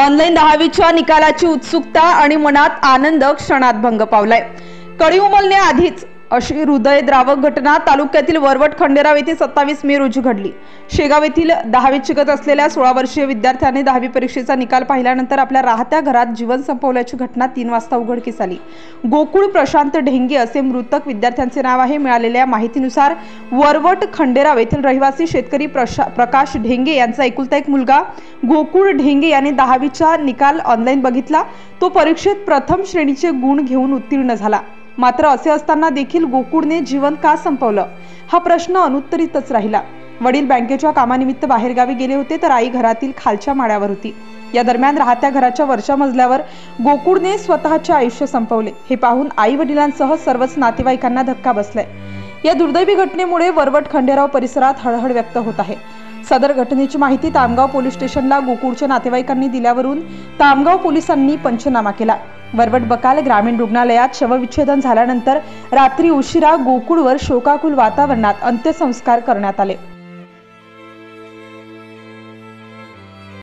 Online 10वीच्या निकालाची उत्सुकता आणि मनात आनंद क्षणात भंग पावलाय। कळी उमलणे आधीच अशी हृदयद्रावक घटना तालुक्यातील वरवट खंडेराव येथे 27 मे रोजी घडली। शेगाव येथील 10वीत शिकत असलेल्या 16 वर्षीय विद्यार्थ्याने 10वी परीक्षेचा निकाल पाहिल्यानंतर आपल्या राहत्या घरात जीवन संपवल्याची घटना 3 वाजता उघडकीस आली। गोकुळ प्रशांत ढेंगे असे मृतक विद्यार्थ्यांचे नाव आहे। मिळालेल्या माहितीनुसार वरवट खंडेराव येथील रहिवासी शेतकरी प्रकाश ढेंगे यांचा एकुलता एक मुलगा गोकुळ ढेंगे याने 10वीचा निकाल ऑनलाईन बघितला। तो परीक्षेत प्रथम श्रेणीचे गुण घेऊन उत्तीर्ण झाला। मात्र असे असताना देखील गोकुळने जीवन का संपवलं हा प्रश्न अनुत्तरितच राहिला। वडील बँकेच्या कामानिमित्त बाहेरगावी गेले होते तर आई घरातील खालच्या माळ्यावर होती। या दरम्यान राहत्या घराच्या वरच्या मजल्यावर गोकुळने स्वतःचे आयुष्य संपवले। हे पाहून आई वडिलांसह सर्वच नातेवाईकांना धक्का बसलाय। या दुर्दैवी घटनेमुळे वरवट खंडेराव परिसरात हळहळ व्यक्त होत आहे। सदर घटनेची माहिती तामगाव पोलीस स्टेशनला गोकुळच्या नातेवाईकांनी दिल्यावरून तामगाव पोलिसांनी पंचनामा केला। वरवट बकाल ग्रामीण रुग्णालयात शवविच्छेदन झाल्यानंतर रात्री उशिरा गोकुळवर शोकाकुल वातावरणात अंत्यसंस्कार करण्यात आले।